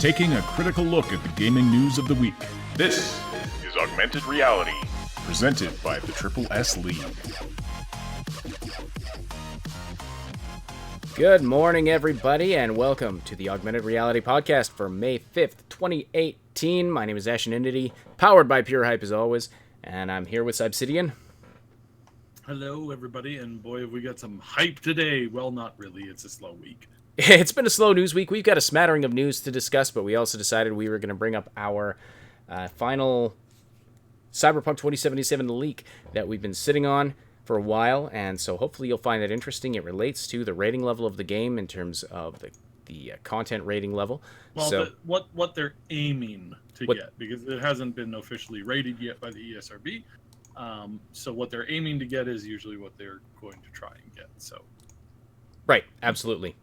taking a critical look at the gaming news of the week. This is Augmented Reality, presented by the Triple S League. Good morning, everybody, and welcome to the Augmented Reality Podcast for May 5th, 2018. My name is Untitled, powered by Pure Hype as always, and I'm here with Obsidian. Hello, everybody, and boy, have we got some hype today. Well, not really. It's a slow week. It's been a slow news week. We've got a smattering of news to discuss, but we also decided we were going to bring up our final Cyberpunk 2077 leak that we've been sitting on for a while, and so hopefully you'll find that interesting. It relates to the rating level of the game in terms of the content rating level. Well, so, what they're aiming to get, because it hasn't been officially rated yet by the ESRB. So what they're aiming to get is usually what they're going to try and get. So, right, absolutely.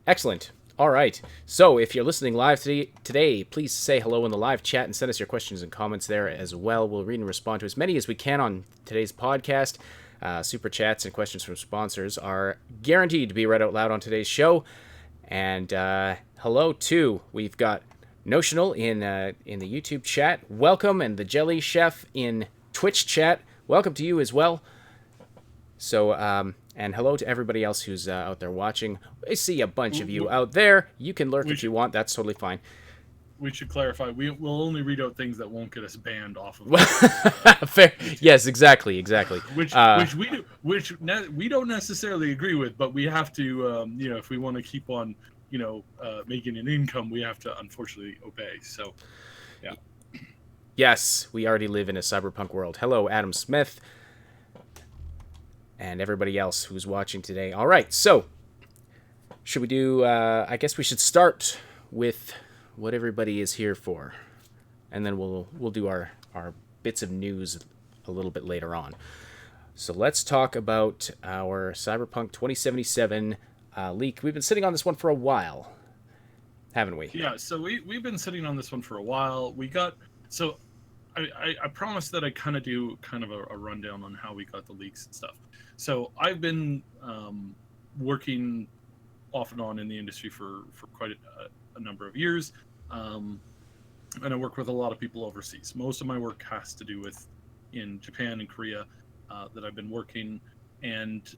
Excellent. All right. So if you're listening live today, please say hello in the live chat and send us your questions and comments there as well. We'll read and respond to as many as we can on today's podcast. Super chats and questions from sponsors are guaranteed to be read out loud on today's show. And hello too. We've got Notional in the YouTube chat. Welcome, and the Jelly Chef in Twitch chat. Welcome to you as well. So, and hello to everybody else who's out there watching. I see a bunch of you out there. You can lurk if you want. That's totally fine. We should clarify. We'll only read out things that won't get us banned off of. Fair. Yes, exactly. Which we don't necessarily agree with, but we have to. If we want to keep on, making an income, we have to unfortunately obey. So, yeah. Yes, we already live in a cyberpunk world. Hello, Adam Smith. And everybody else who's watching today. All right, so should we do, I guess we should start with what everybody is here for. And then we'll do our bits of news a little bit later on. So let's talk about our Cyberpunk 2077 leak. We've been sitting on this one for a while, haven't we? Yeah, so we've been sitting on this one for a while. I promised that I kind of do a rundown on how we got the leaks and stuff. So I've been working off and on in the industry for quite a number of years, and I work with a lot of people overseas. Most of my work has to do with in Japan and Korea that I've been working, and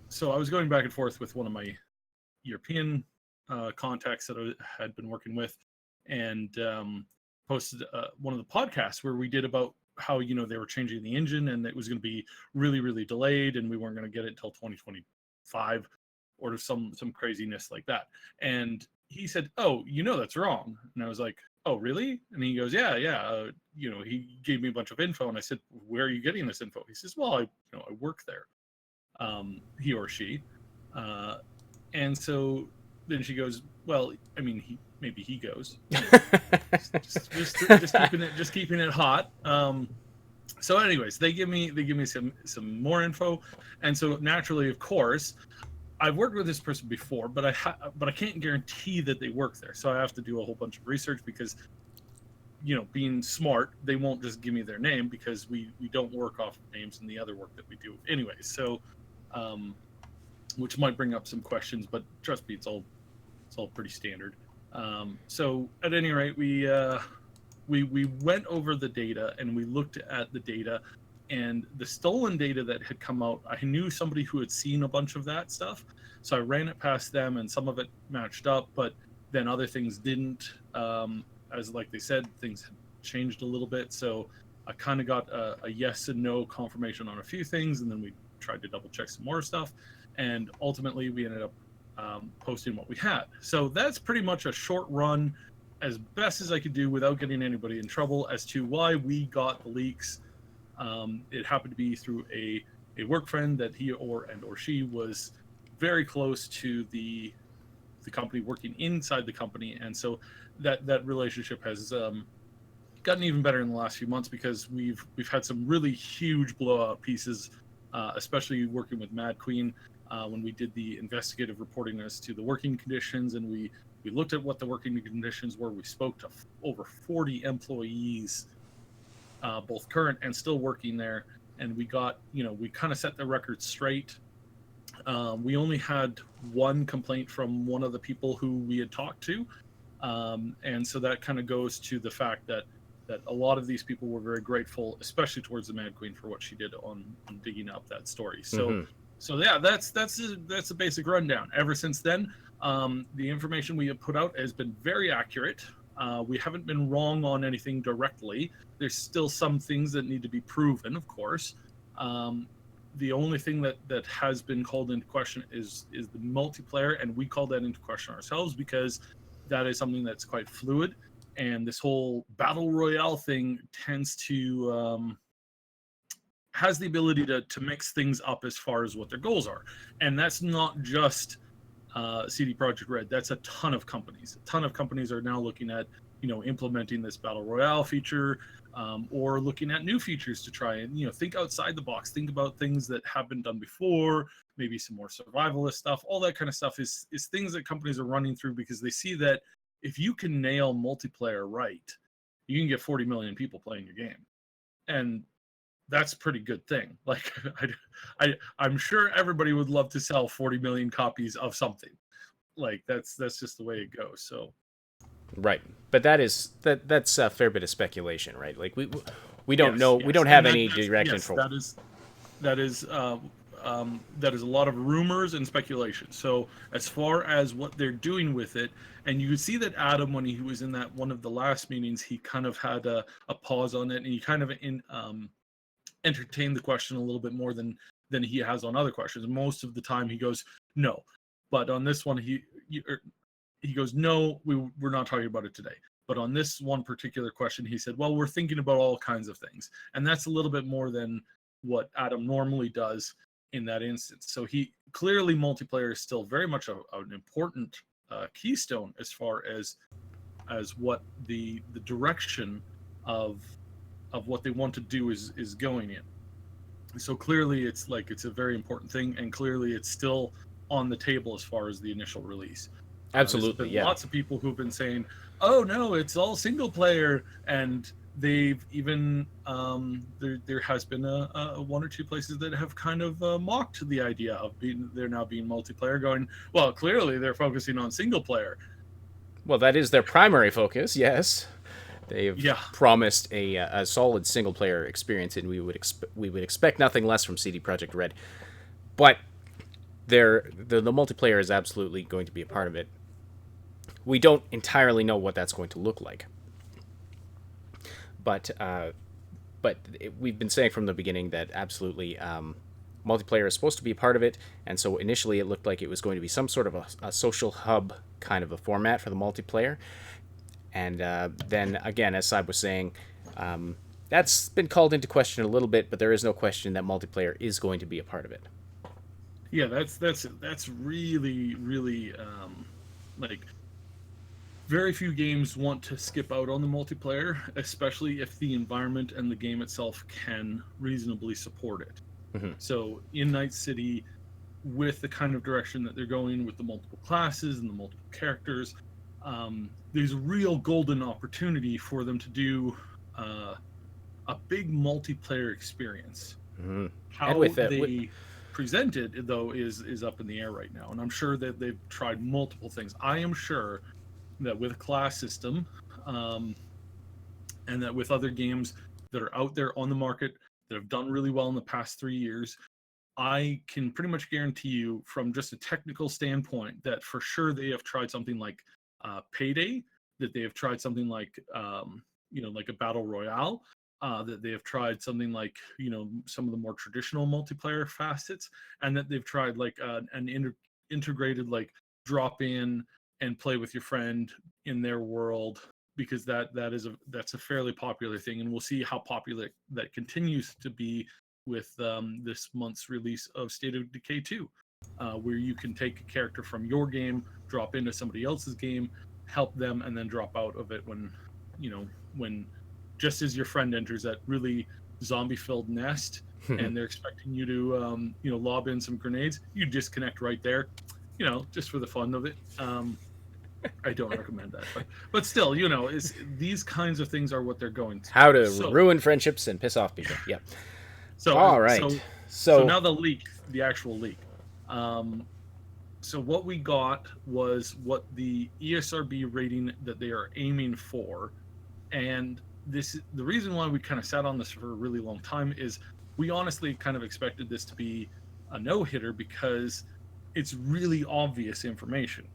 so I was going back and forth with one of my European contacts that I had been working with, and posted one of the podcasts where we did about how they were changing the engine and it was going to be really, really delayed and we weren't going to get it until 2025 or some craziness like that. And he said, "Oh, that's wrong." And I was like, "Oh, really?" And he goes, "Yeah. He gave me a bunch of info." And I said, "Where are you getting this info?" He says, "Well, I work there." He or she, and so then she goes, "Well, I mean, maybe he goes, just keeping it hot." So, anyways, they give me some more info, and so naturally, of course, I've worked with this person before, but I can't guarantee that they work there. So I have to do a whole bunch of research because, being smart, they won't just give me their name because we don't work off of names in the other work that we do, anyways. So, which might bring up some questions, but trust me, it's all pretty standard. So at any rate, we went over the data and we looked at the data and the stolen data that had come out. I knew somebody who had seen a bunch of that stuff, so I ran it past them, and some of it matched up, but then other things didn't. As like they said, things had changed a little bit, so I kind of got a yes and no confirmation on a few things, and then we tried to double check some more stuff, and ultimately we ended up posting what we had. So that's pretty much a short run, as best as I could do without getting anybody in trouble, as to why we got the leaks. It happened to be through a work friend that he or she was very close to the company, working inside the company, and so that relationship has gotten even better in the last few months because we've had some really huge blowout pieces, especially working with Mad Queen. When we did the investigative reporting as to the working conditions, and we looked at what the working conditions were. We spoke to over 40 employees, both current and still working there, and we got, we kind of set the record straight. We only had one complaint from one of the people who we had talked to, And so that kind of goes to the fact that a lot of these people were very grateful, especially towards the Mad Queen, for what she did on digging up that story. So so yeah, that's a basic rundown. Ever since then, the information we have put out has been very accurate. We haven't been wrong on anything directly. There's still some things that need to be proven, of course. The only thing that has been called into question is the multiplayer, and we call that into question ourselves because that is something that's quite fluid. And this whole battle royale thing tends to has the ability to mix things up as far as what their goals are, and that's not just CD Projekt Red. That's a ton of companies. A ton of companies are now looking at implementing this battle royale feature, or looking at new features to try and think outside the box. Think about things that have been done before, maybe some more survivalist stuff. All that kind of stuff is things that companies are running through because they see that if you can nail multiplayer right, you can get 40 million people playing your game, and that's a pretty good thing. Like, I'm sure everybody would love to sell 40 million copies of something. Like, that's just the way it goes. So, right, but that's a fair bit of speculation, right? Like we don't know, yes. We don't have any direct info. That is a lot of rumors and speculation. So as far as what they're doing with it, and you could see that Adam, when he was in that one of the last meetings, he kind of had a pause on it, and he kind of entertained the question a little bit more than he has on other questions. Most of the time he goes no, but on this one he goes no, we're not talking about it today. But on this one particular question, he said, well, we're thinking about all kinds of things, and that's a little bit more than what Adam normally does in that instance. So he clearly, multiplayer is still very much an important keystone as far as what the direction of what they want to do is going in. So clearly it's a very important thing, and clearly it's still on the table as far as the initial release. Absolutely, yeah. Lots of people who've been saying, oh no, it's all single player, and they've even there has been a one or two places that have kind of mocked the idea of they're now being multiplayer, going, well, clearly they're focusing on single player. Well, that is their primary focus, yes. They've promised a solid single player experience, and we would expect nothing less from CD Projekt Red. But the multiplayer is absolutely going to be a part of it. We don't entirely know what that's going to look like. But we've been saying from the beginning that absolutely multiplayer is supposed to be a part of it, and so initially it looked like it was going to be some sort of a social hub kind of a format for the multiplayer. And then again, as Saib was saying, that's been called into question a little bit, but there is no question that multiplayer is going to be a part of it. Yeah, that's really, really like, very few games want to skip out on the multiplayer, especially if the environment and the game itself can reasonably support it. Mm-hmm. So in Night City, with the kind of direction that they're going with the multiple classes and the multiple characters, there's a real golden opportunity for them to do a big multiplayer experience. Mm-hmm. How they present it, though, is up in the air right now, and I'm sure that they've tried multiple things. I am sure that with a class system, and that with other games that are out there on the market that have done really well in the past 3 years, I can pretty much guarantee you, from just a technical standpoint, that for sure they have tried something like Payday, that they have tried something like like a battle royale, that they have tried something like some of the more traditional multiplayer facets, and that they've tried like an integrated, like, drop in and play with your friend in their world, because that's a fairly popular thing, and we'll see how popular that continues to be with this month's release of State of Decay 2, where you can take a character from your game, drop into somebody else's game, help them, and then drop out of it when just as your friend enters that really zombie-filled nest and they're expecting you to lob in some grenades, you disconnect right there, just for the fun of it. I don't recommend that, but still, these kinds of things are what they're going to. How to ruin friendships and piss off people. Yeah. So all right. So now the actual leak. So what we got was what the ESRB rating that they are aiming for, and this the reason why we kind of sat on this for a really long time is we honestly kind of expected this to be a no-hitter because it's really obvious information,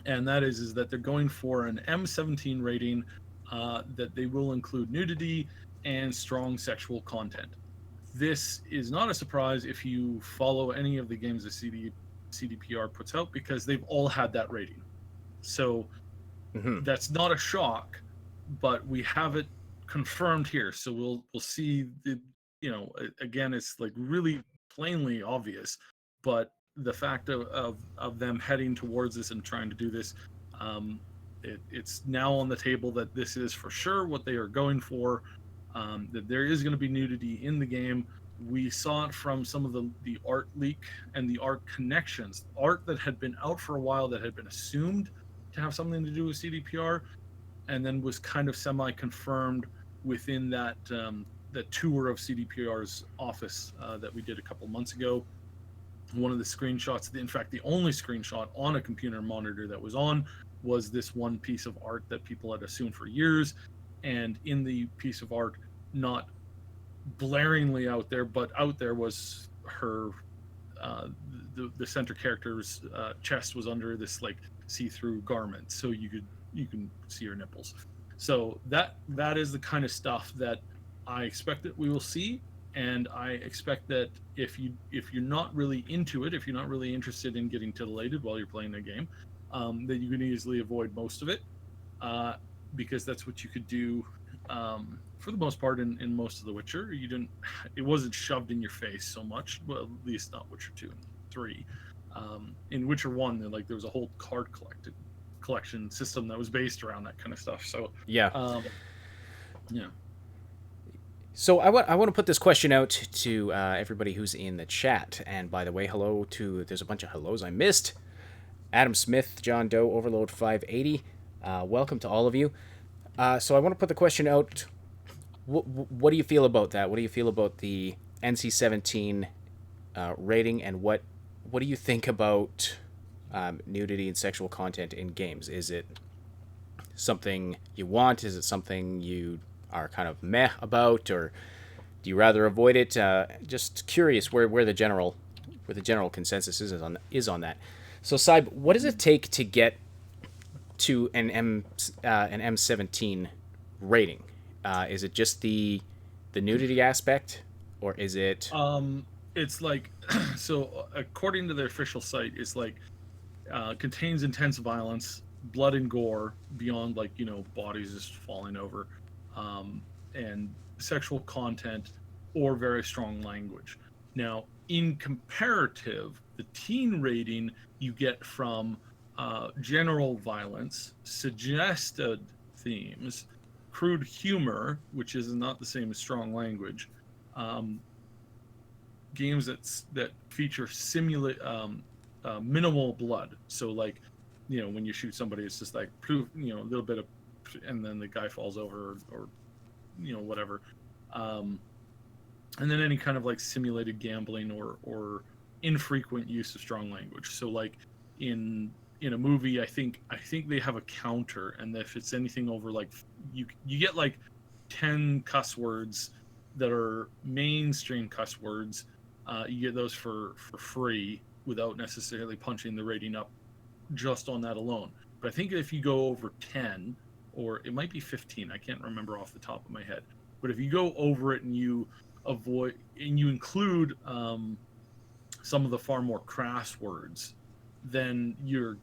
and that is that they're going for an M17 rating, that they will include nudity and strong sexual content. This is not a surprise if you follow any of the games that CDPR puts out, because they've all had that rating. So that's not a shock, but we have it confirmed here. So we'll see the, again, it's like really plainly obvious, but the fact of them heading towards this and trying to do this, it's now on the table that this is for sure what they are going for, that there is going to be nudity in the game. We saw it from some of the art leak and the art connections, art that had been out for a while that had been assumed to have something to do with CDPR, and then was kind of semi-confirmed within that tour of CDPR's office that we did a couple months ago. One of the screenshots, in fact, the only screenshot on a computer monitor that was on, was this one piece of art that people had assumed for years. And in the piece of art, not blaringly out there, but out there, was her, the center character's chest was under this like see-through garment, so you can see her nipples. So that is the kind of stuff that I expect that we will see, and I expect that if you're not really into it, if you're not really interested in getting titillated while you're playing the game, that you can easily avoid most of it, because that's what you could do, for the most part in most of The Witcher. It wasn't shoved in your face so much, well, at least not Witcher 2 and 3. In Witcher 1, there was a whole card collection system that was based around that kind of stuff. So yeah. Yeah. So I want to put this question out to everybody who's in the chat. And by the way, there's a bunch of hellos I missed. Adam Smith, John Doe, Overload 580. Welcome to all of you. So I want to put the question out. What do you feel about that? What do you feel about the NC-17 rating, and what do you think about nudity and sexual content in games? Is it something you want? Is it something you are kind of meh about, or do you rather avoid it? Just curious where the general consensus is on that. So, Cyb, what does it take to get to an M17 rating? Is it just the nudity aspect, or is it? It's like, so according to their official site, it's like contains intense violence, blood and gore beyond bodies just falling over, and sexual content or very strong language. Now, in comparative, the teen rating you get from general violence, suggested themes, crude humor, which is not the same as strong language, games that feature minimal blood. So when you shoot somebody, it's just like a little bit of, and then the guy falls over, or whatever. And then any kind of simulated gambling or infrequent use of strong language. So in a movie, I think they have a counter, and if it's anything over you get 10 cuss words that are mainstream cuss words, you get those for free without necessarily punching the rating up just on that alone. But I think if you go over 10, or it might be 15, I can't remember off the top of my head, but if you go over it and you include some of the far more crass words, then your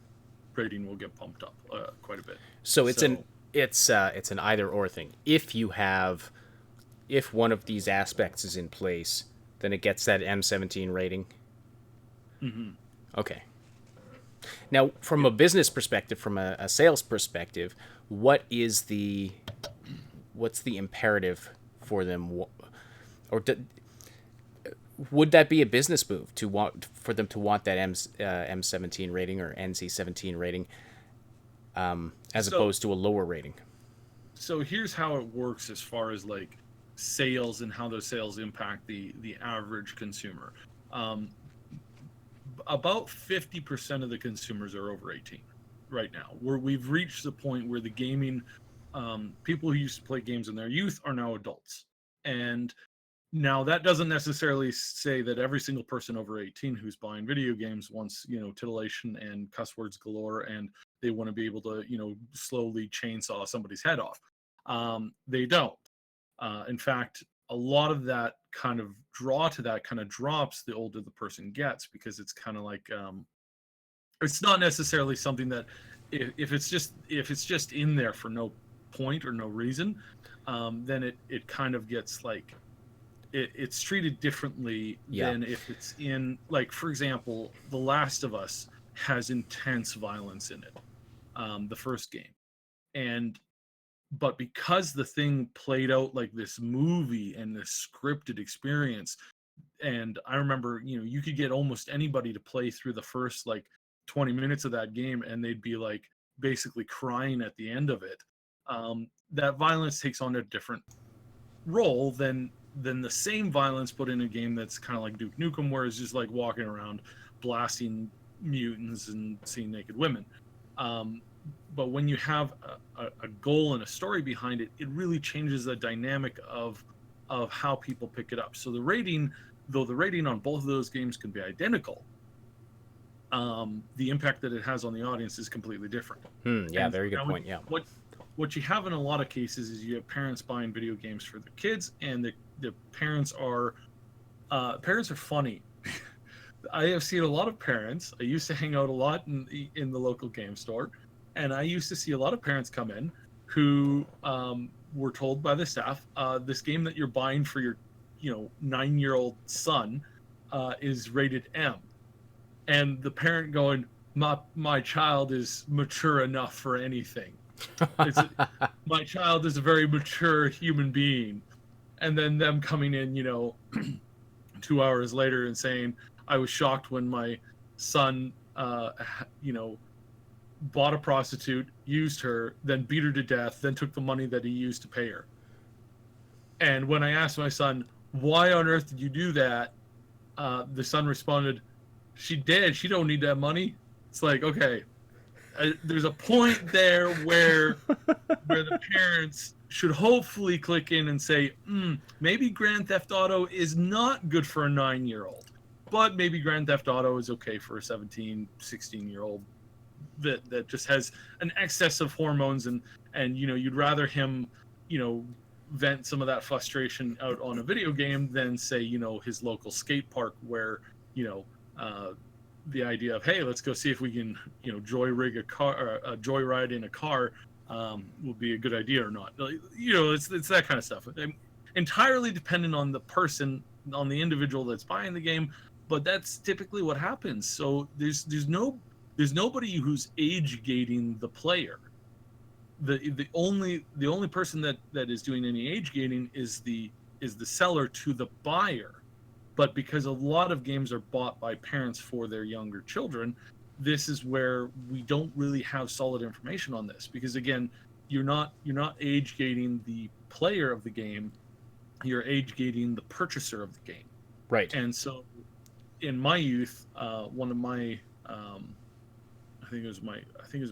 rating will get pumped up quite a bit. So it's an either or thing. If one of these aspects is in place, then it gets that M17 rating. Mm-hmm. Okay. Now, from a business perspective, from a sales perspective, what's the imperative for them, or would that be a business move for them to want that M17 rating or NC-17 rating, as opposed to a lower rating? So here's how it works as far as sales and how those sales impact the average consumer. about 50% of the consumers are over 18 right now. We've reached the point where the gaming people who used to play games in their youth are now adults. And now that doesn't necessarily say that every single person over 18 who's buying video games wants, titillation and cuss words galore, and they want to be able to, slowly chainsaw somebody's head off. They don't. In fact, a lot of that kind of draw to that kind of drops the older the person gets, because it's kind of like it's not necessarily something that if it's just in there for no point or no reason, then it kind of gets like it's treated differently than if it's in, like, for example, The Last of Us has intense violence in it, the first game, but because the thing played out like this movie and this scripted experience, and I remember, you could get almost anybody to play through the first like 20 minutes of that game and they'd be like basically crying at the end of it. That violence takes on a different role than the same violence put in a game that's kind of like Duke Nukem, where it's just like walking around blasting mutants and seeing naked women. But when you have a goal and a story behind it, it really changes the dynamic of how people pick it up. So the rating on both of those games can be identical, the impact that it has on the audience is completely different. Very good point. Yeah. What you have in a lot of cases is you have parents buying video games for their kids, and the parents are funny. I have seen a lot of parents. I used to hang out a lot in the local game store, and I used to see a lot of parents come in who were told by the staff, this game that you're buying for your 9-year-old son is rated M. And the parent going, my child is mature enough for anything. My child is a very mature human being. And then them coming in, 2 hours later and saying, I was shocked when my son, bought a prostitute, used her, then beat her to death, then took the money that he used to pay her. And when I asked my son, why on earth did you do that? The son responded, she did. She don't need that money. It's like, okay, there's a point there where the parents should hopefully click in and say, maybe Grand Theft Auto is not good for a 9-year-old, but maybe Grand Theft Auto is okay for a 17, 16-year-old that just has an excess of hormones, and you'd rather him, vent some of that frustration out on a video game than say, his local skate park where, the idea of, hey, let's go see if we can, joyride in a car will be a good idea or not. It's that kind of stuff. Entirely dependent on the person, on the individual that's buying the game, but that's typically what happens. So there's nobody who's age gating the player. The only person that is doing any age gating is the seller to the buyer. But because a lot of games are bought by parents for their younger children, this is where we don't really have solid information on this, because again, you're not age gating the player of the game, you're age gating the purchaser of the game. Right. And so in my youth, one of my I think it was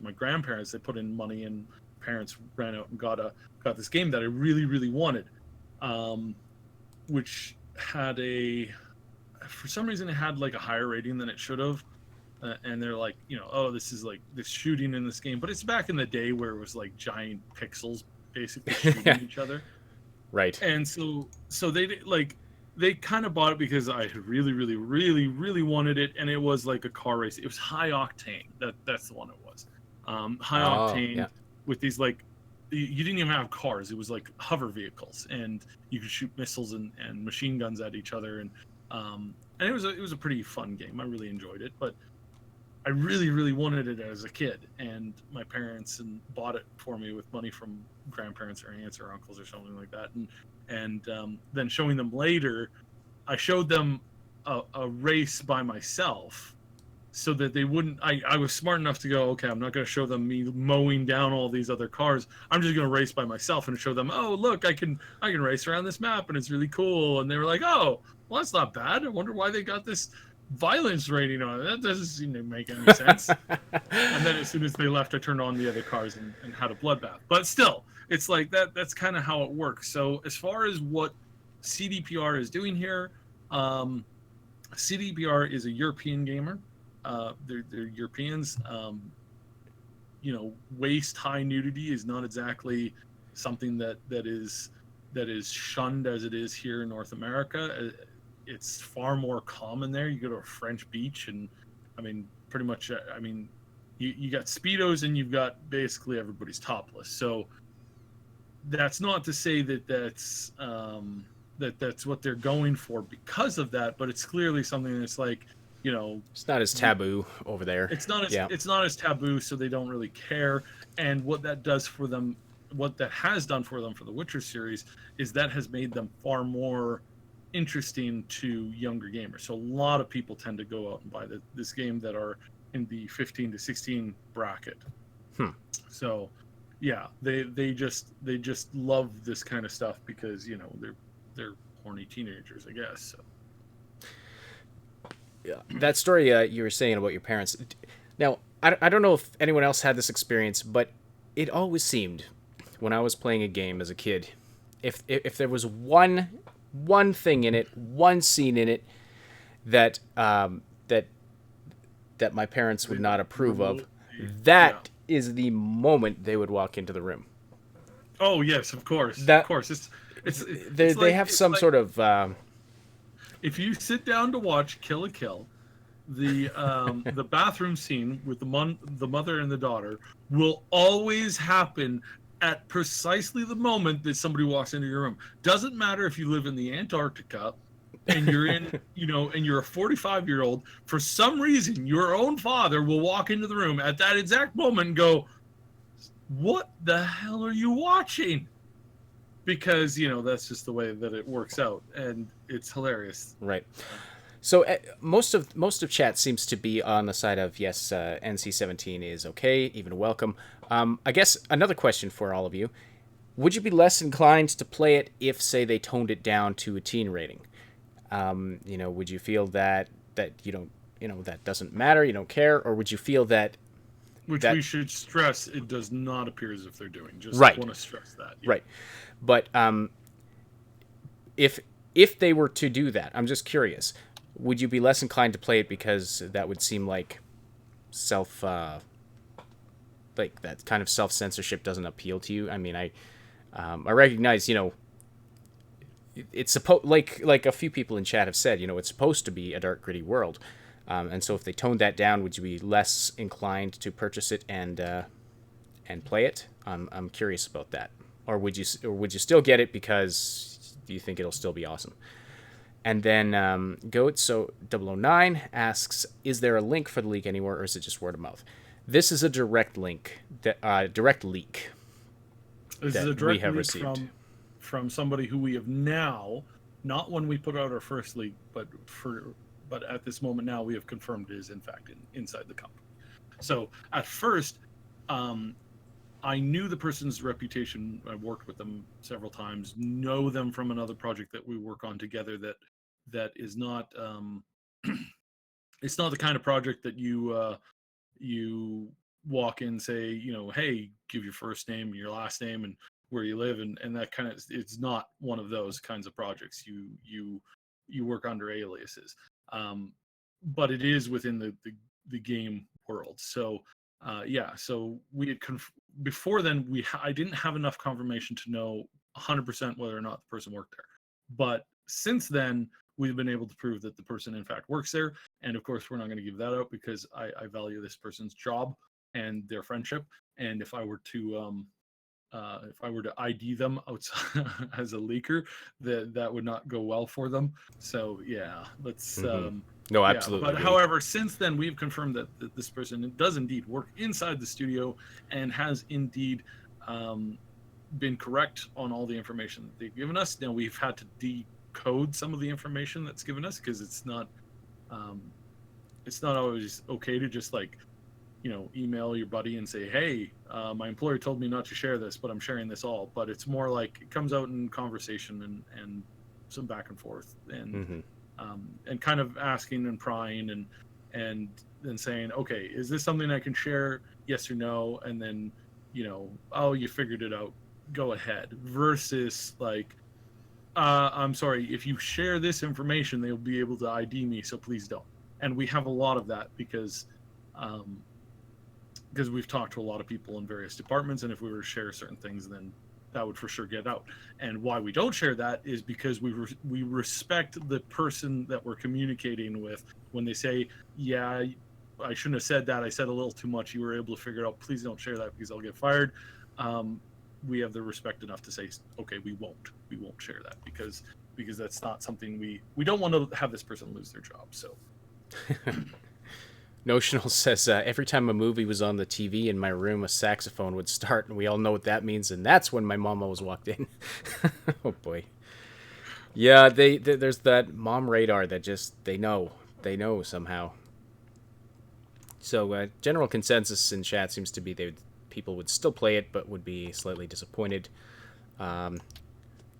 my grandparents, they put in money, and parents ran out and got this game that I really, really wanted, which had for some reason it had like a higher rating than it should have, and they're like, oh, this is like this shooting in this game, but it's back in the day where it was like giant pixels basically shooting each other, right? And so they kind of bought it because I had really, really, really, really wanted it, and it was like a car race. It was high octane. That's the one it was. High octane with these like, you didn't even have cars. It was like hover vehicles, and you could shoot missiles and machine guns at each other, and it was a pretty fun game. I really enjoyed it, but I really, really wanted it as a kid, and my parents bought it for me with money from grandparents or aunts or uncles or something like that, and then showing them later, I showed them a race by myself, so that they wouldn't. I was smart enough to go, okay, I'm not going to show them me mowing down all these other cars. I'm just going to race by myself and show them, oh, look, I can race around this map, and it's really cool. And they were like, oh, well, that's not bad. I wonder why they got this violence rating on it. That doesn't seem to make any sense. And then as soon as they left, I turned on the other cars and had a bloodbath. But still, it's like that's kind of how it works. So as far as what CDPR is doing here, CDPR is a European gamer. They're Europeans. Waist high nudity is not exactly something that is shunned as it is here in North America. It's far more common there. You go to a French beach, and pretty much, you got Speedos and you've got basically everybody's topless. So that's not to say that that's what they're going for because of that, but it's clearly something that's like, it's not as taboo over there. It's not as taboo, so they don't really care. And what that does for them, what that has done for them for the Witcher series, is that has made them far more interesting to younger gamers. So a lot of people tend to go out and buy this game that are in the 15 to 16 bracket. So yeah, they just love this kind of stuff because they're horny teenagers, I guess. So yeah, that story you were saying about your parents. Now, I don't know if anyone else had this experience, but it always seemed when I was playing a game as a kid, if there was one thing in it, one scene in it that that my parents would not approve of, that is the moment they would walk into the room. Oh yes, of course. Of course. They have some sort of. If you sit down to watch Kill la Kill, the bathroom scene with the mother and the daughter will always happen at precisely the moment that somebody walks into your room. Doesn't matter if you live in the Antarctica and you're in, and you're a 45-year-old. For some reason, your own father will walk into the room at that exact moment and go, "What the hell are you watching?" Because that's just the way that it works out, and it's hilarious. Right. So most of chat seems to be on the side of yes, NC-17 is okay, even welcome. I guess another question for all of you: would you be less inclined to play it if, say, they toned it down to a teen rating? Would you feel that you don't, that doesn't matter, you don't care, or would you feel that? Which we should stress, it does not appear as if they're doing. Just right. Want to stress that. Yeah. Right. But if they were to do that, I'm just curious, would you be less inclined to play it because that would seem like like that kind of self-censorship doesn't appeal to you? I mean, I recognize, it's supposed, like a few people in chat have said, it's supposed to be a dark, gritty world. And so if they toned that down, would you be less inclined to purchase it and play it? I'm curious about that. Or would you still get it because you think it'll still be awesome? And then Goat, so 009 asks, is there a link for the leak anywhere, or is it just word of mouth? This is a direct link, direct leak. This is a direct leak from somebody who we have now, not when we put out our first leak, but at this moment now we have confirmed it is in fact inside the company. So at first, I knew the person's reputation. I worked with them several times, know them from another project that we work on together that is not, it's not the kind of project that you walk in, say, hey, give your first name, your last name, and where you live, and that kind of, it's not one of those kinds of projects. You work under aliases, but it is within the game world. So so we had before then I didn't have enough confirmation to know 100% whether or not the person worked there, but since then we've been able to prove that the person in fact works there. And of course we're not going to give that out because I value this person's job and their friendship, and if I were to ID them outside as a leaker, that would not go well for them. So yeah, let's no, absolutely. But however, since then we've confirmed that this person does indeed work inside the studio and has indeed been correct on all the information that they've given us. Now we've had to decode some of the information that's given us because it's not always okay to just email your buddy and say, hey, my employer told me not to share this, but I'm sharing this all. But it's more like it comes out in conversation and some back and forth. And and kind of asking and prying and then saying, okay, is this something I can share? Yes or no? And then, oh, you figured it out, go ahead. Versus like, I'm sorry, if you share this information, they'll be able to ID me, so please don't. And we have a lot of that because we've talked to a lot of people in various departments, and if we were to share certain things, then that would for sure get out. And why we don't share that is because we respect the person that we're communicating with. When they say, yeah, I shouldn't have said that, I said a little too much, you were able to figure it out, please don't share that because I'll get fired. We have the respect enough to say, okay, we won't share that because that's not something we don't want to have this person lose their job. So Notional says, every time a movie was on the TV in my room, a saxophone would start, and we all know what that means, and that's when my mom always walked in. Oh, boy. Yeah, there's that mom radar that just, they know somehow. So, general consensus in chat seems to be people would still play it, but would be slightly disappointed.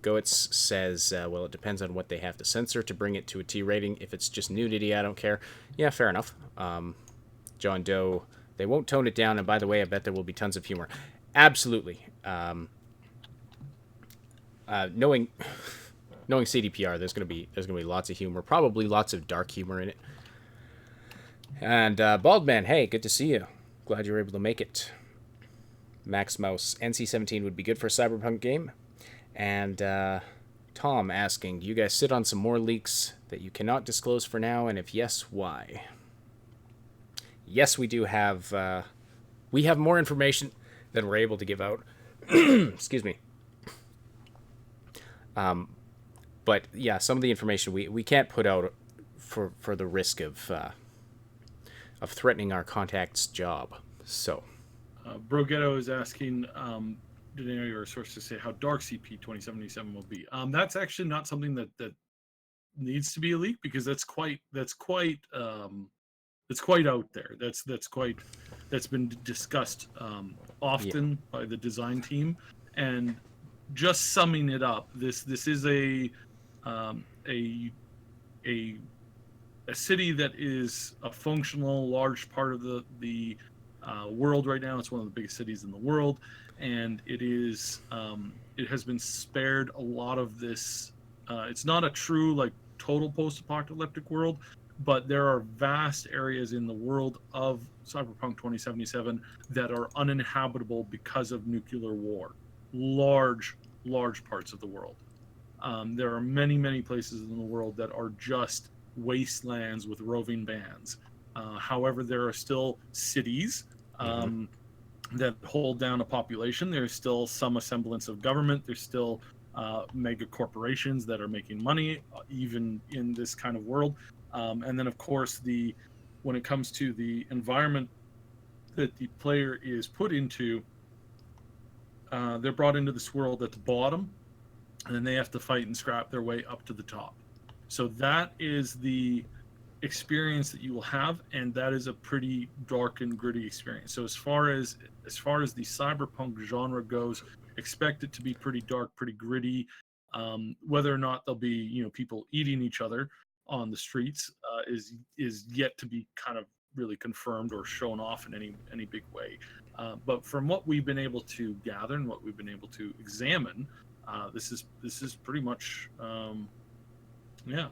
Goetz says, well, it depends on what they have to censor to bring it to a T rating. If it's just nudity, I don't care. Yeah, fair enough. John Doe, they won't tone it down, and by the way, I bet there will be tons of humor. Absolutely. Knowing CDPR, there's gonna be lots of humor, probably lots of dark humor in it. And Baldman, hey, good to see you. Glad you were able to make it. Max Mouse, NC-17 would be good for a Cyberpunk game. And Tom asking, do you guys sit on some more leaks that you cannot disclose for now? And if yes, why? Yes, we do have... we have more information than we're able to give out. Excuse me. But yeah, some of the information we can't put out for the risk of threatening our contact's job. So... Brogetto is asking... did any of your sources say how dark CP 2077 will be? That's actually not something that needs to be a leak because that's quite out there. That's been discussed often by the design team. And just summing it up, this is a city that is a functional large part of the world right now. It's one of the biggest cities in the world. And it has been spared a lot of this. It's not a true like total post-apocalyptic world, but there are vast areas in the world of Cyberpunk 2077 that are uninhabitable because of nuclear war. Large parts of the world. There are many places in the world that are just wastelands with roving bands. However, there are still cities. That hold down a population. There's still some semblance of government. There's still mega corporations that are making money, even in this kind of world. And then, of course, when it comes to the environment that the player is put into, they're brought into this world at the bottom, and then they have to fight and scrap their way up to the top. So that is the experience that you will have, and that is a pretty dark and gritty experience. So as far as the cyberpunk genre goes, expect it to be pretty dark, pretty gritty. Whether or not there'll be people eating each other on the streets is yet to be kind of really confirmed or shown off in any big way. But from what we've been able to gather and what we've been able to examine, this is pretty much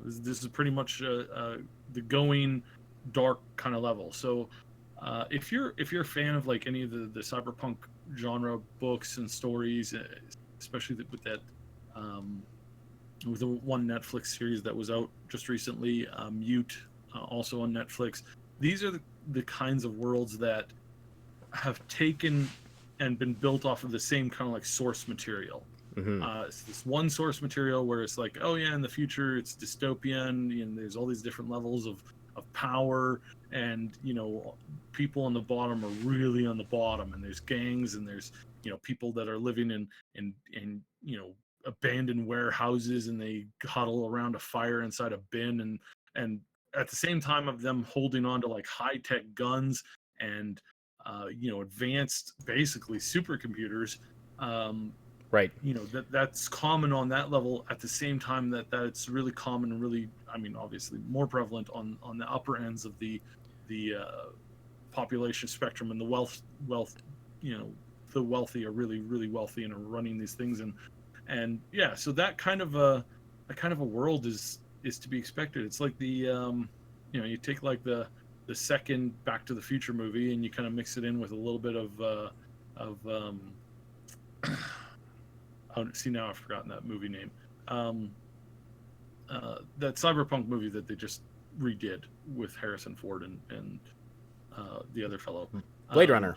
this is pretty much the going dark kind of level. So if you're a fan of like any of the cyberpunk genre books and stories, especially with that with the one Netflix series that was out just recently, Mute, also on Netflix, these are the kinds of worlds that have taken and been built off of the same kind of like source material. It's this one source material where it's like, oh yeah, in the future it's dystopian, and there's all these different levels of power, and people on the bottom are really on the bottom, and there's gangs, and there's people that are living in abandoned warehouses, and they huddle around a fire inside a bin, and at the same time of them holding on to like high-tech guns and advanced basically supercomputers. Right. That's common on that level, at the same time that's really common and really, I mean, obviously more prevalent on the upper ends of the population spectrum, and the wealth, the wealthy are really, really wealthy and are running these things. And yeah, so that kind of a world is to be expected. It's like you take like the second Back to the Future movie, and you kind of mix it in with a little bit of oh, see, now I've forgotten that movie name. Um, that Cyberpunk movie that they just redid with Harrison Ford and the other fellow. Blade Runner.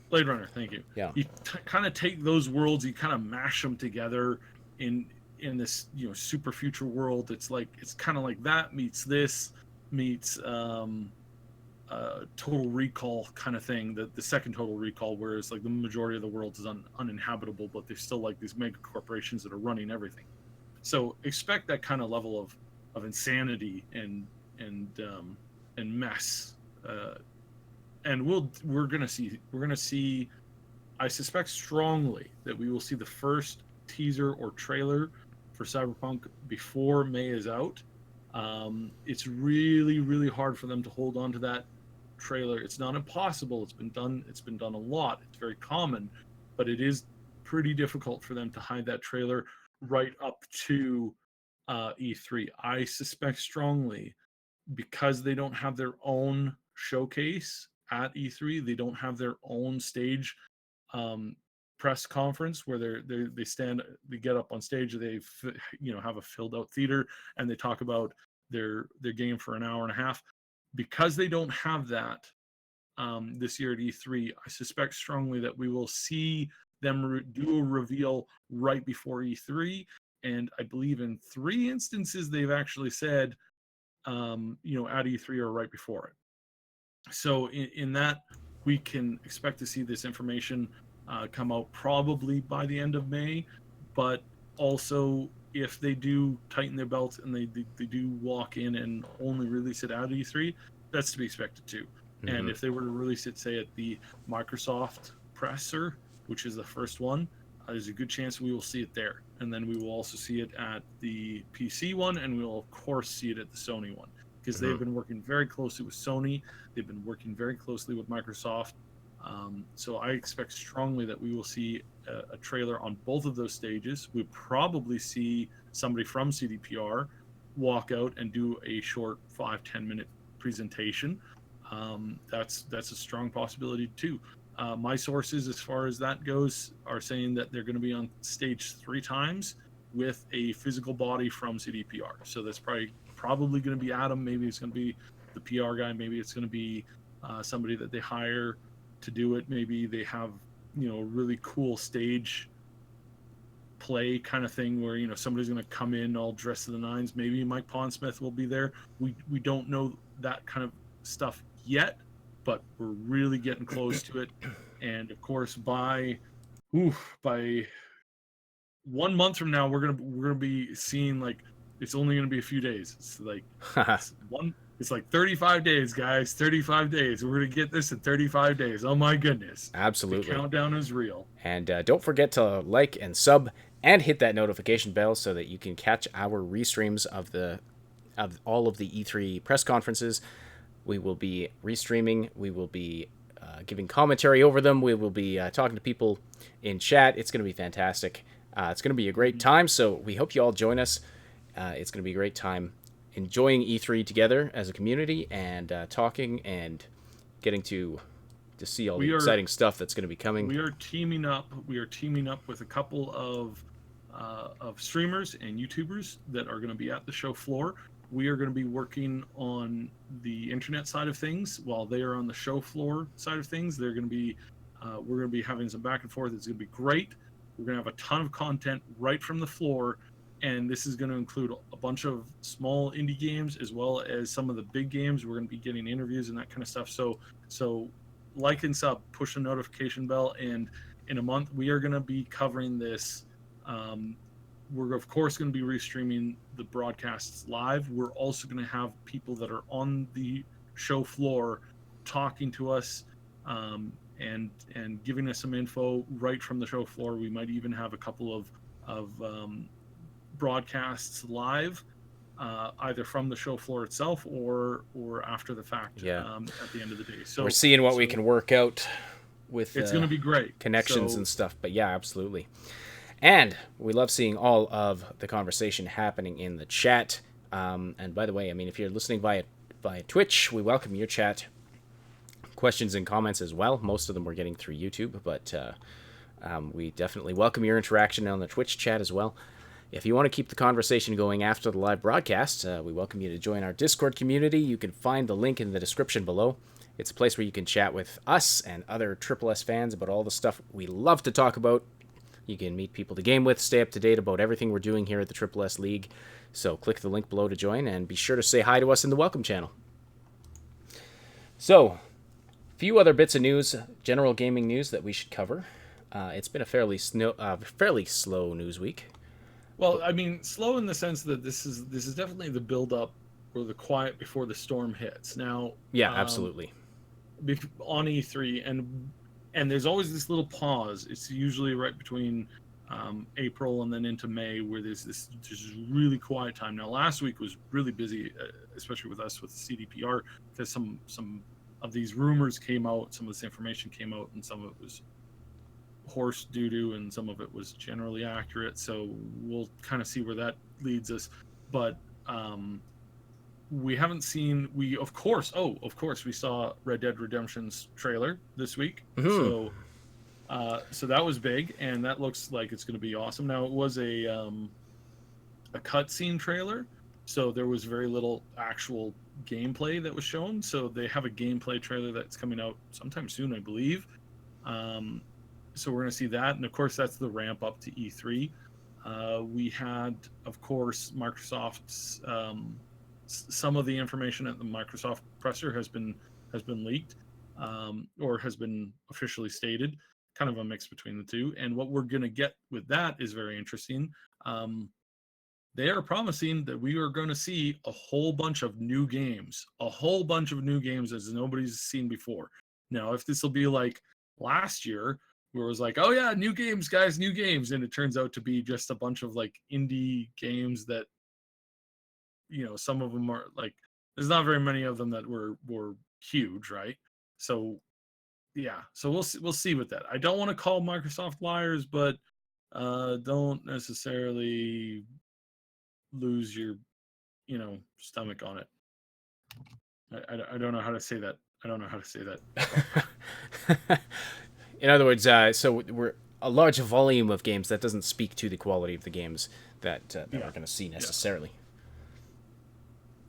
Blade Runner, thank you. Yeah. You kind of take those worlds, you kind of mash them together in this super future world. It's kind of like that meets this meets Total Recall kind of thing. The second Total Recall, whereas like the majority of the world is uninhabitable, but there's still like these mega corporations that are running everything. So expect that kind of level of insanity and mess. And we're gonna see. I suspect strongly that we will see the first teaser or trailer for Cyberpunk before May is out. It's really, really hard for them to hold on to that trailer. It's not impossible. It's been done a lot. It's very common, but it is pretty difficult for them to hide that trailer right up to E3. I suspect strongly, because they don't have their own showcase at E3. They don't have their own stage press conference where they get up on stage, they have a filled out theater, and they talk about their game for an hour and a half. Because they don't have that this year at E3, I suspect strongly that we will see them do a reveal right before E3. And I believe in 3 instances they've actually said at E3 or right before it. So in that, we can expect to see this information come out probably by the end of May. But also, if they do tighten their belts and they do walk in and only release it at E3, that's to be expected too. Mm-hmm. And if they were to release it, say, at the Microsoft presser, which is the first one, there's a good chance we will see it there. And then we will also see it at the PC one, and we will, of course, see it at the Sony one. Because they've been working very closely with Sony. They've been working very closely with Microsoft. So I expect strongly that we will see a trailer on both of those stages. We'll probably see somebody from CDPR walk out and do a short 5-10 minute presentation. That's a strong possibility too. My sources, as far as that goes, are saying that they're going to be on stage 3 times with a physical body from CDPR. So that's probably going to be Adam. Maybe it's going to be the PR guy. Maybe it's going to be somebody that they hire to do it. Maybe they have a really cool stage play kind of thing where somebody's going to come in all dressed to the nines. Maybe Mike Pondsmith will be there. We don't know that kind of stuff yet, but we're really getting close to it. And of course, by 1 month from now, we're gonna be seeing, like, it's only gonna be a few days. It's like it's like 35 days, guys. 35 days. We're gonna get this in 35 days. Oh my goodness! Absolutely, the countdown is real. And don't forget to like and sub and hit that notification bell so that you can catch our restreams of all of the E3 press conferences. We will be restreaming. We will be giving commentary over them. We will be talking to people in chat. It's going to be fantastic. It's going to be a great time, so we hope you all join us. It's going to be a great time enjoying E3 together as a community and talking and getting to see all the exciting stuff that's going to be coming. We are teaming up. With a couple of streamers and YouTubers that are going to be at the show floor. We are going to be working on the internet side of things while they are on the show floor side of things. We're going to be having some back and forth. It's going to be great. We're going to have a ton of content right from the floor, and this is going to include a bunch of small indie games as well as some of the big games. We're going to be getting interviews and that kind of stuff. So like and sub, push the notification bell, and in a month we are going to be covering this. We're of course going to be restreaming the broadcasts live. We're also going to have people that are on the show floor talking to us and giving us some info right from the show floor. We might even have a couple of broadcasts live, either from the show floor itself or after the fact. Yeah. At the end of the day. So we're seeing what we can work out with. It's going to be great connections and stuff. But yeah, absolutely. And we love seeing all of the conversation happening in the chat. And by the way, I mean, if you're listening via Twitch, we welcome your chat, questions and comments as well. Most of them we're getting through YouTube, but we definitely welcome your interaction on the Twitch chat as well. If you want to keep the conversation going after the live broadcast, we welcome you to join our Discord community. You can find the link in the description below. It's a place where you can chat with us and other Triple S fans about all the stuff we love to talk about. You can meet people to game with, stay up to date about everything we're doing here at the Triple S League. So click the link below to join, and be sure to say hi to us in the welcome channel. So, a few other bits of news, general gaming news that we should cover. It's been a fairly slow news week. Well, I mean, slow in the sense that this is definitely the build up or the quiet before the storm hits. Now, yeah, absolutely. On E3, and there's always this little pause. It's usually right between April and then into May, where there's this just really quiet time. Now, last week was really busy, especially with us with CDPR, because some of these rumors came out, some of this information came out, and some of it was horse doo-doo, and some of it was generally accurate. So we'll kind of see where that leads us. But we haven't seen. Of course, we saw Red Dead Redemption's trailer this week. Mm-hmm. So that was big, and that looks like it's going to be awesome. Now, it was a cutscene trailer, so there was very little actual gameplay that was shown. So they have a gameplay trailer that's coming out sometime soon, I believe. So we're going to see that, and of course, that's the ramp up to E3. We had, of course, Microsoft's some of the information at the Microsoft presser has been leaked, or has been officially stated. Kind of a mix between the two. And what we're going to get with that is very interesting. They are promising that we are going to see a whole bunch of new games as nobody's seen before. Now, if this will be like last year, where it was like, oh yeah, new games, guys, new games, and it turns out to be just a bunch of like indie games that, you know, some of them are like, there's not very many of them that were huge, right? So yeah, so we'll see with that. I don't want to call Microsoft liars, but don't necessarily lose your, stomach on it. I don't know how to say that. In other words, so we're a large volume of games that doesn't speak to the quality of the games that we're going to see necessarily.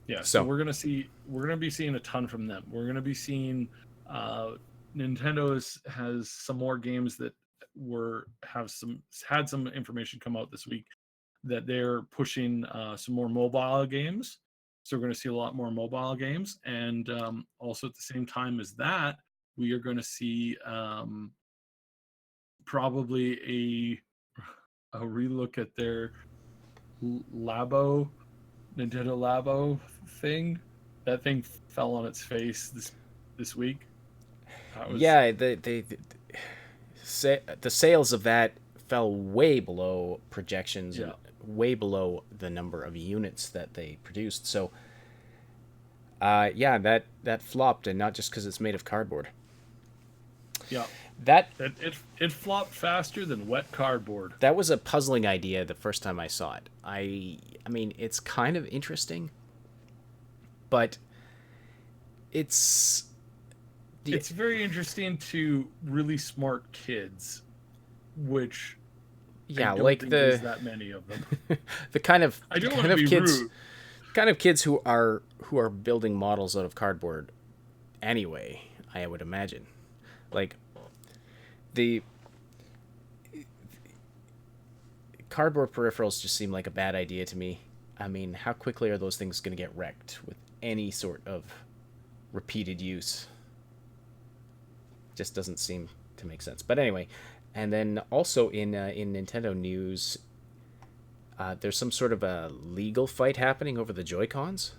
Yeah, so we're going to be seeing a ton from them. We're going to be seeing Nintendo has some more games that had some information come out this week that they're pushing some more mobile games. So we're going to see a lot more mobile games, and also at the same time as that, we are going to see probably a relook at their Nintendo Labo thing. That thing fell on its face this week. Yeah, the sales of that fell way below projections, and way below the number of units that they produced. So, that flopped, and not just because it's made of cardboard. Yeah, it flopped faster than wet cardboard. That was a puzzling idea the first time I saw it. I mean, it's kind of interesting, but it's very interesting to really smart kids, which I don't think there's that many of them. the kind of kids, rude. Kind of kids who are building models out of cardboard. Anyway, I would imagine, like the cardboard peripherals just seem like a bad idea to me. I mean, how quickly are those things going to get wrecked with any sort of repeated use? Just doesn't seem to make sense. But anyway, and then also in Nintendo news, there's some sort of a legal fight happening over the Joy-Cons.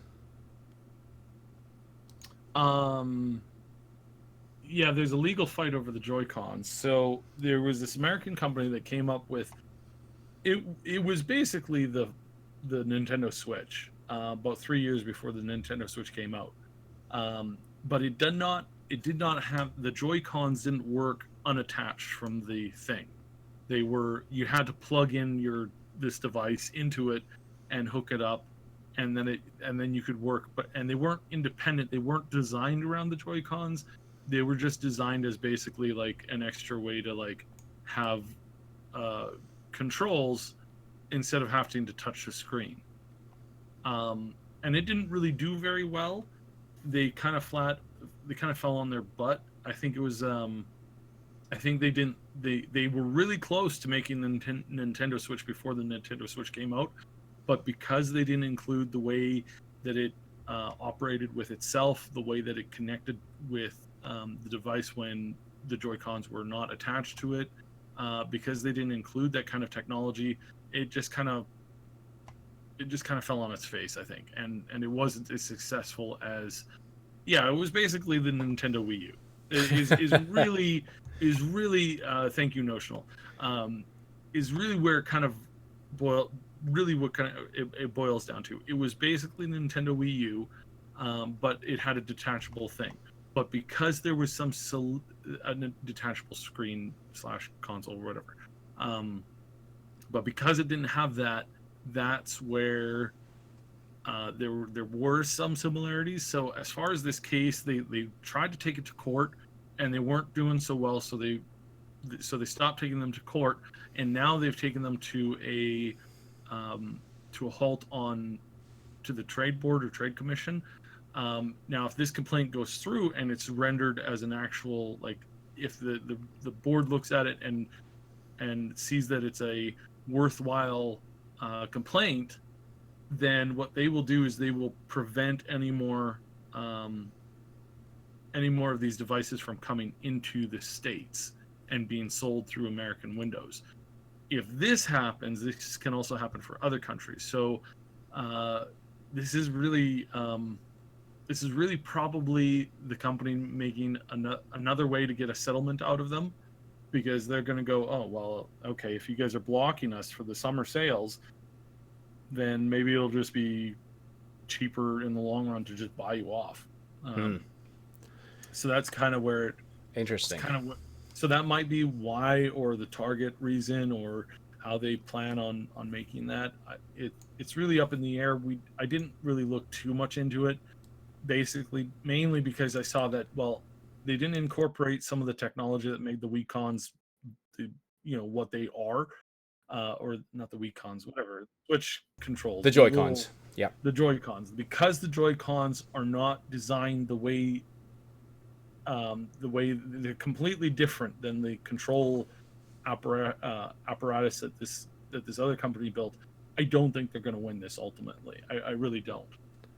there's a legal fight over the Joy-Cons. So there was this American company that came up with it. It was basically the Nintendo Switch, about 3 years before the Nintendo Switch came out. But it did not have, the Joy-Cons didn't work unattached from the thing. You had to plug in this device into it and hook it up, and then you could work. And they weren't independent. They weren't designed around the Joy-Cons. They were just designed as basically like an extra way to like have controls instead of having to touch the screen. And it didn't really do very well. They kind of fell on their butt. I think it was I think they were really close to making the Nintendo Switch before the Nintendo Switch came out, but because they didn't include the way that it operated with itself, the way that it connected with the device when the Joy-Cons were not attached to it, because they didn't include that kind of technology, it just kind of fell on its face, I think, and it wasn't as successful as, it was basically the Nintendo Wii U. Is really thank you, Notional, is really where it kind of it boils down to. It was basically Nintendo Wii U, but it had a detachable thing. But because there was some a detachable screen / console or whatever, but because it didn't have that, that's where there were some similarities. So as far as this case, they tried to take it to court, and they weren't doing so well. So they stopped taking them to court, and now they've taken them to a halt to the trade board or trade commission. Now, if this complaint goes through and it's rendered as an actual, like, if the board looks at it and sees that it's a worthwhile complaint, then what they will do is they will prevent any more of these devices from coming into the States and being sold through American windows. If this happens, this can also happen for other countries. So this is really probably the company making another way to get a settlement out of them, because they're going to go, oh, well, okay, if you guys are blocking us for the summer sales, then maybe it'll just be cheaper in the long run to just buy you off. So that's kind of where interesting. So that might be why, or the target reason, or how they plan on making that. It's really up in the air. I didn't really look too much into it, basically mainly because I saw that, well, they didn't incorporate some of the technology that made the Wii-Cons, what they are, or not the Wii-Cons, whatever, Switch controls. The Joy-Cons. Yeah. The Joy-Cons. Because the Joy-Cons are not designed the way they're completely different than the control apparatus that this other company built. I don't think they're going to win this ultimately. I really don't.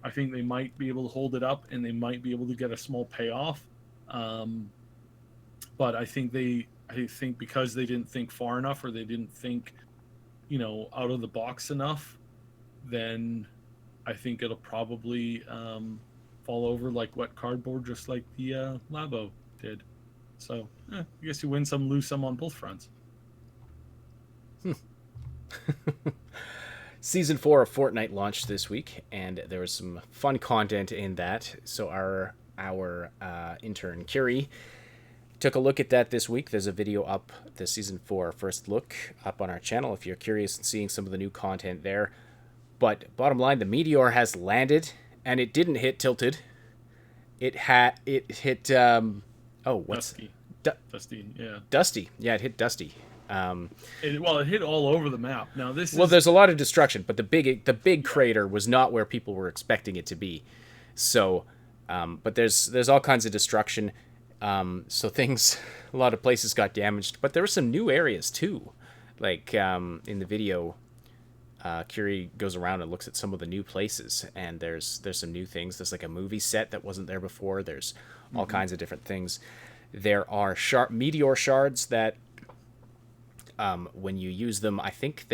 I think they might be able to hold it up, and they might be able to get a small payoff. But I think because they didn't think far enough, or they didn't think, out of the box enough, then I think it'll probably fall over like wet cardboard, just like the Labo did. So I guess you win some, lose some on both fronts. Season 4 of Fortnite launched this week, and there was some fun content in that. So our intern Curie took a look at that this week. There's a video up, the Season 4 first look, up on our channel if you're curious and seeing some of the new content there. But bottom line, the meteor has landed, and it didn't hit Tilted. It hit Dusty. Dusty, yeah. Dusty. Yeah, it hit Dusty. It hit all over the map. Now there's a lot of destruction, but the big crater was not where people were expecting it to be. So, but there's all kinds of destruction. So a lot of places got damaged, but there were some new areas too. Like in the video, Curie goes around and looks at some of the new places, and there's some new things. There's like a movie set that wasn't there before. There's all kinds of different things. There are meteor shards that, when you use them, I think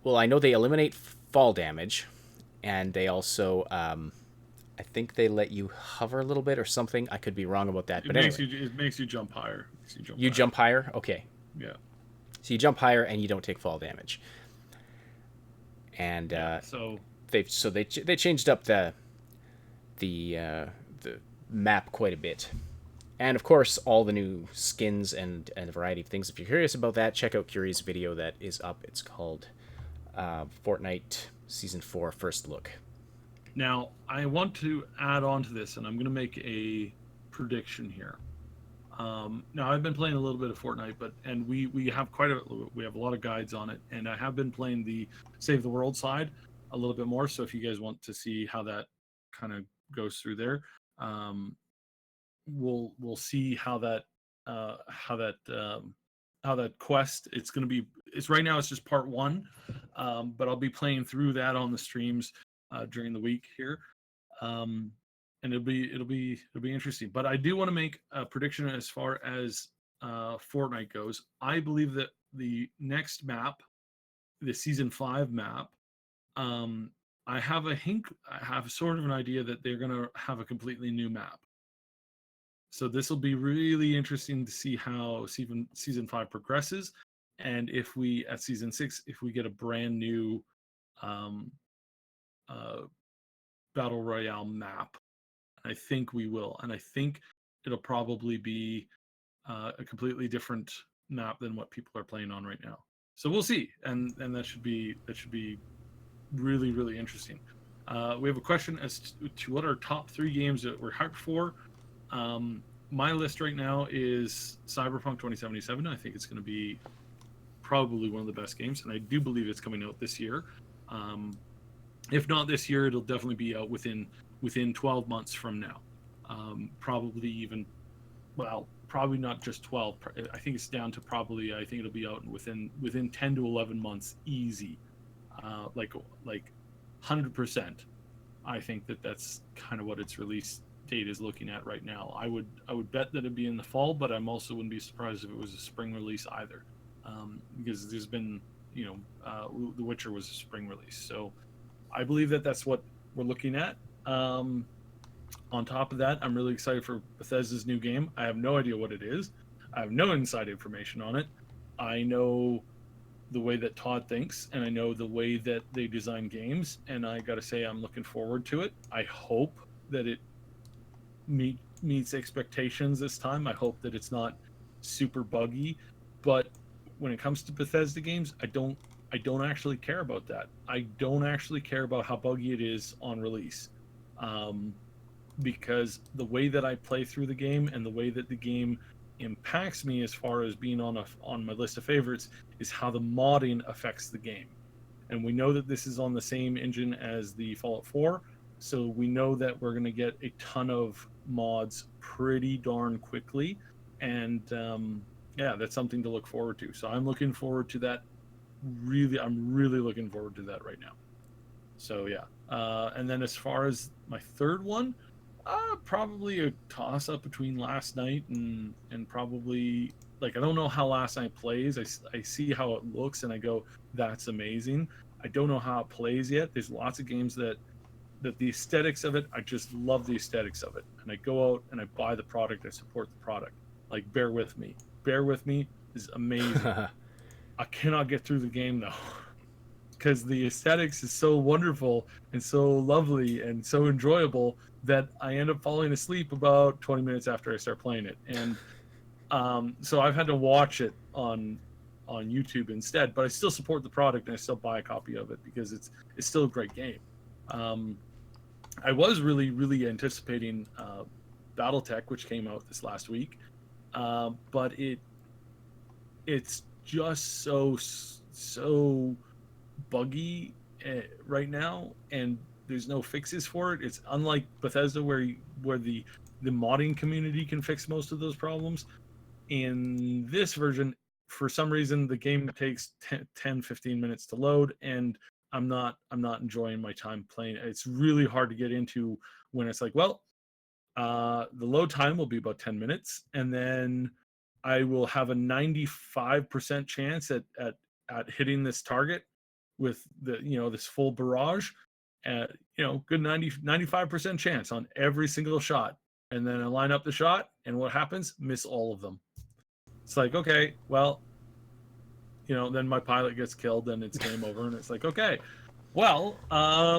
I know they eliminate fall damage, and they also I think they let you hover a little bit or something. I could be wrong about that. It But makes anyway, you jump higher. you jump higher? Okay. Yeah. So you jump higher and you don't take fall damage. And So they changed up the map quite a bit. And of course, all the new skins and a variety of things. If you're curious about that, check out Curie's video that is up. It's called Fortnite Season 4 First Look. now I want to add on to this, and I'm going to make a prediction here. Now I've been playing a little bit of Fortnite, and we have a lot of guides on it, and I have been playing the Save the World side a little bit more. So if you guys want to see how that kind of goes through there, we'll see how that quest, it's right now it's just part one, but I'll be playing through that on the streams during the week here, and it'll be interesting. But I do want to make a prediction as far as Fortnite goes. I believe that the next map, the season 5 map, I have sort of an idea that they're going to have a completely new map. So this will be really interesting to see how season 5 progresses, and if we at season 6, if we get a brand new um, battle royale map. I think we will, and I think it'll probably be a completely different map than what people are playing on right now. So we'll see, and that should be really, really interesting. We have a question as to what are top 3 games that we're hyped for. My list right now is Cyberpunk 2077. I think it's going to be probably one of the best games, and I do believe it's coming out this year. If not this year, it'll definitely be out within 12 months from now. Probably even, well, probably not just 12. I think it's down to probably, I think it'll be out within 10 to 11 months, easy. Like 100%. I think that's kind of what its release date is looking at right now. I would bet that it'd be in the fall, but I'm also wouldn't be surprised if it was a spring release either, because there's been, The Witcher was a spring release, so I believe that that's what we're looking at. On top of that, I'm really excited for Bethesda's new game. I have no idea what it is. I have no inside information on it. I know the way that Todd thinks, and I know the way that they design games, and I gotta say I'm looking forward to it. I hope that it meets expectations this time. I hope that it's not super buggy, but when it comes to Bethesda games, I don't actually care about that. I don't actually care about how buggy it is on release, because the way that I play through the game and the way that the game impacts me as far as being on my list of favorites is how the modding affects the game. And we know that this is on the same engine as the Fallout 4, so we know that we're going to get a ton of mods pretty darn quickly, and that's something to look forward to. So I'm looking forward to that. I'm really looking forward to that right now. So yeah, and then as far as my third one, probably a toss up between Last Night and probably, like, I don't know how Last Night plays. I see how it looks and I go, that's amazing. I don't know how it plays yet. There's lots of games that the aesthetics of it, I just love the aesthetics of it, and I go out and I buy the product. I support the product. Like, Bear With Me is amazing. I cannot get through the game though, because the aesthetics is so wonderful and so lovely and so enjoyable that I end up falling asleep about 20 minutes after I start playing it. And so I've had to watch it on YouTube instead, but I still support the product and I still buy a copy of it because it's still a great game. I was really, really anticipating BattleTech, which came out this last week, but it's just so buggy right now, and there's no fixes for it. It's unlike Bethesda where the modding community can fix most of those problems. In this version, for some reason, the game takes 10-15 minutes to load, and I'm not enjoying my time playing. It's really hard to get into when it's like, well, the load time will be about 10 minutes, and then I will have a 95% chance at hitting this target with this full barrage, good 95% chance on every single shot. And then I line up the shot, and what happens? Miss all of them. It's like, okay, well, then my pilot gets killed, and it's game over, and it's like, okay, well,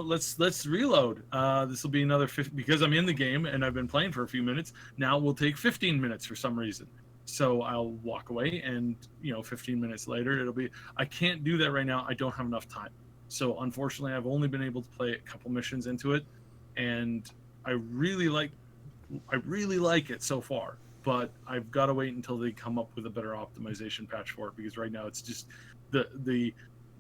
let's reload. This will be another 50, because I'm in the game and I've been playing for a few minutes. Now we'll take 15 minutes for some reason. So I'll walk away, and 15 minutes later it'll be. I can't do that right now. I don't have enough time. So unfortunately, I've only been able to play a couple missions into it, and I really like it so far. But I've got to wait until they come up with a better optimization patch for it, because right now it's just the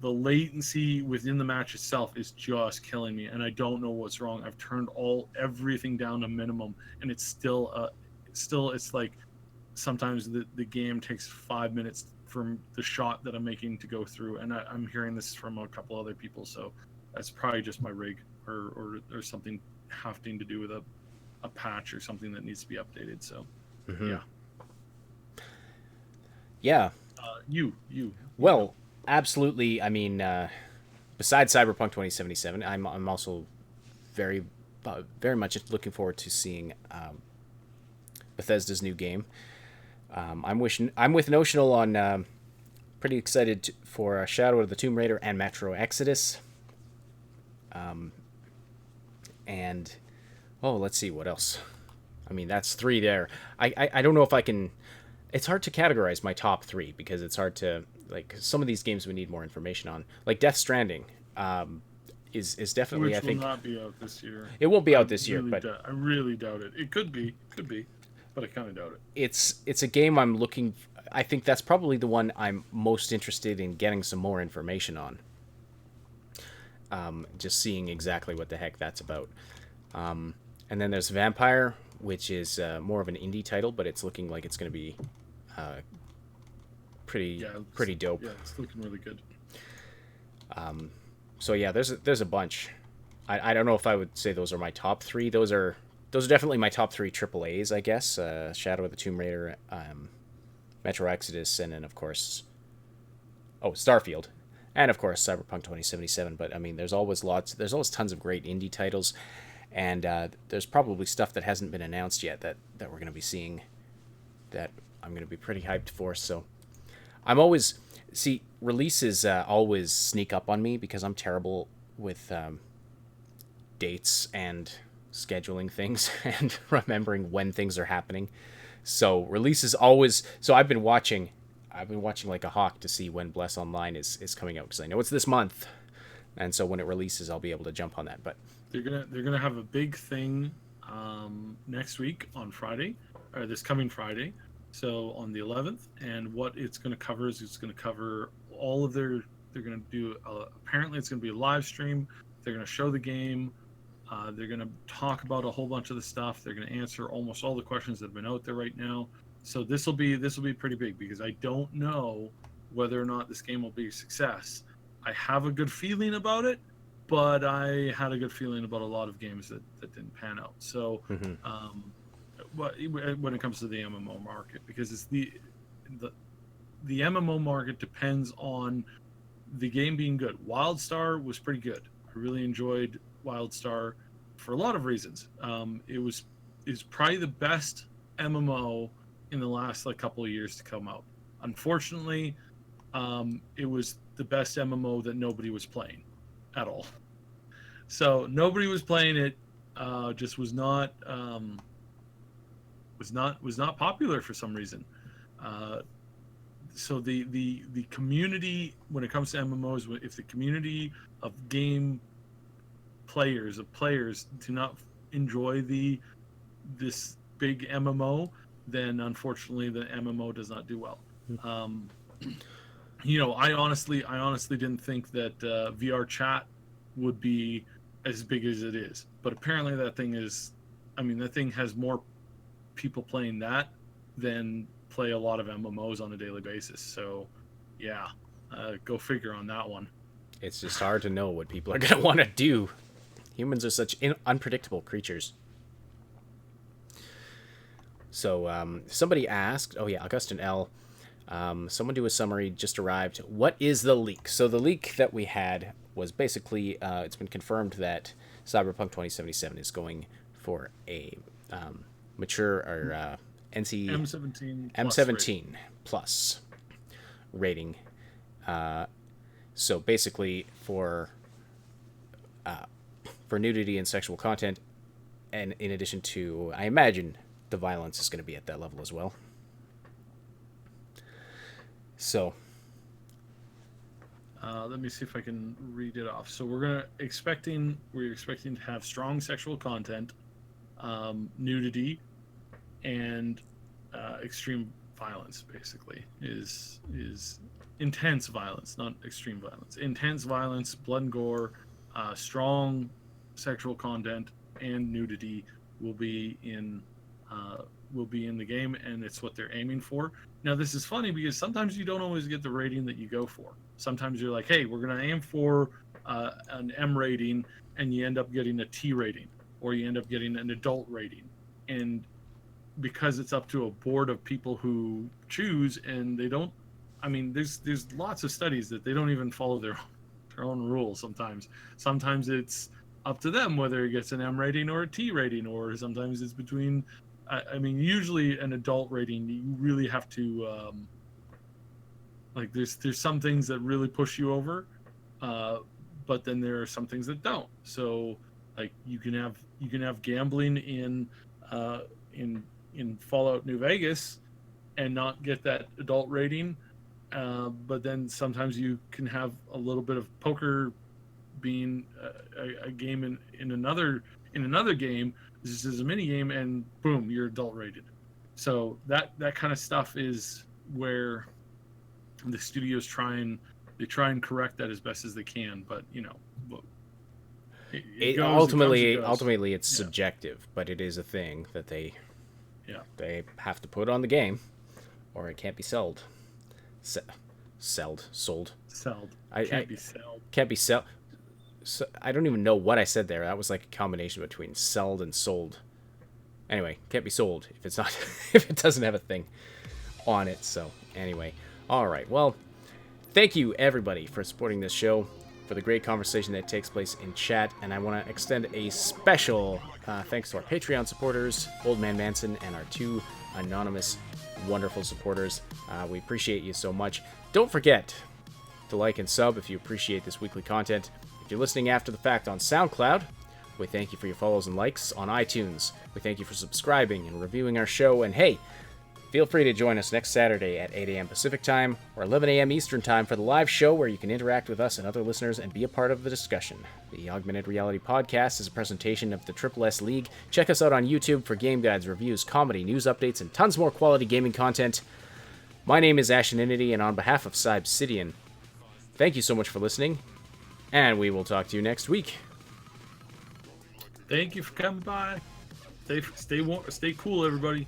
latency within the match itself is just killing me, and I don't know what's wrong. I've turned everything down to minimum, and it's still it's like sometimes the game takes 5 minutes from the shot that I'm making to go through, and I'm hearing this from a couple other people, so that's probably just my rig or something having to do with a patch or something that needs to be updated. So yeah. You well, absolutely. I mean, besides Cyberpunk 2077, I'm also very much looking forward to seeing Bethesda's new game. I'm with Notional on pretty excited for Shadow of the Tomb Raider and Metro Exodus. And let's see what else. I mean, that's 3 there. I don't know if I can. It's hard to categorize my top 3 because it's hard to, like, some of these games we need more information on. Like Death Stranding is definitely, which I think, will not be out this year. It won't be out this year, but I really doubt it. It could be, but I kind of doubt it. It's a game I'm looking. I think that's probably the one I'm most interested in getting some more information on. Just seeing exactly what the heck that's about. And then there's Vampire, which is more of an indie title, but it's looking like it's going to be pretty dope. Yeah, it's looking really good. So yeah, there's a bunch. I don't know if I would say those are my top 3. Those are definitely my top 3 AAAs, I guess. Shadow of the Tomb Raider, Metro Exodus, and then of course, Starfield, and of course Cyberpunk 2077. But I mean, there's always tons of great indie titles, and there's probably stuff that hasn't been announced yet that we're going to be seeing that I'm going to be pretty hyped for. So I'm always releases always sneak up on me because I'm terrible with dates and scheduling things and remembering when things are happening. So releases always. So I've been watching like a hawk to see when Bless Online is coming out, because I know it's this month, and so when it releases, I'll be able to jump on that. But they're gonna have a big thing next week on Friday, or this coming Friday, so on the 11th. And what it's going to cover is it's going to cover all of their. They're going to do apparently it's going to be a live stream. They're going to show the game. They're going to talk about a whole bunch of the stuff. They're going to answer almost all the questions that have been out there right now. So this will be pretty big, because I don't know whether or not this game will be a success. I have a good feeling about it, but I had a good feeling about a lot of games that didn't pan out. So when it comes to the MMO market, because it's the MMO market depends on the game being good. WildStar was pretty good. I really enjoyed WildStar for a lot of reasons. It's probably the best MMO in the last couple of years to come out. Unfortunately, it was the best MMO that nobody was playing at all. So nobody was playing it. Just was not popular for some reason. So the community, when it comes to MMOs, if the community of game players do not enjoy this big MMO, then unfortunately the MMO does not do well. I honestly didn't think that VR chat would be as big as it is, but apparently that thing has more people playing that than play a lot of MMOs on a daily basis. So yeah, go figure on that one. It's just hard to know what people are going to want to do. Humans are such unpredictable creatures. So somebody asked, Augustin L, Someone do a summary. Just arrived. What is the leak? So the leak that we had was basically it's been confirmed that Cyberpunk 2077 is going for a mature or NC M17 plus rating. So basically for nudity and sexual content, and in addition to, I imagine the violence is going to be at that level as well. So let me see if I can read it off. So we're expecting to have strong sexual content, nudity, and extreme violence. Basically, is intense violence, not extreme violence. Intense violence, blood and gore, strong sexual content, and nudity will be in the game, and it's what they're aiming for. Now, this is funny because sometimes you don't always get the rating that you go for. Sometimes you're like, hey, we're going to aim for an M rating, and you end up getting a T rating, or you end up getting an adult rating. And because it's up to a board of people who choose, and they don't, I mean, there's lots of studies that they don't even follow their own rules sometimes. Sometimes it's up to them whether it gets an M rating or a T rating, or sometimes it's between, I mean, usually an adult rating, you really have to, like, there's some things that really push you over, but then there are some things that don't. So, like, you can have gambling in Fallout New Vegas and not get that adult rating, but then sometimes you can have a little bit of poker being a game in another game. This is a mini game, and boom, you're adult rated. So that kind of stuff is where the studios try and correct that as best as they can. But you know, ultimately it's subjective, but it is a thing that they have to put on the game, or it can't be sold. Sold. Can't be sold. So, I don't even know what I said there. That was like a combination between sold and sold. Anyway, can't be sold if it's not if it doesn't have a thing on it. So anyway, all right. Well, thank you everybody for supporting this show, for the great conversation that takes place in chat, and I want to extend a special thanks to our Patreon supporters, Old Man Manson, and our 2 anonymous wonderful supporters. We appreciate you so much. Don't forget to like and sub if you appreciate this weekly content. If you're listening after the fact on SoundCloud, we thank you for your follows and likes. On iTunes, we thank you for subscribing and reviewing our show. And hey, feel free to join us next Saturday at 8 a.m. Pacific Time or 11 a.m. Eastern Time for the live show where you can interact with us and other listeners and be a part of the discussion. The Augmented Reality Podcast is a presentation of the Triple S League. Check us out on YouTube for game guides, reviews, comedy, news updates, and tons more quality gaming content. My name is Ashenity, and on behalf of Cybsidian, thank you so much for listening, and we will talk to you next week. Thank you for coming by. Stay cool, everybody.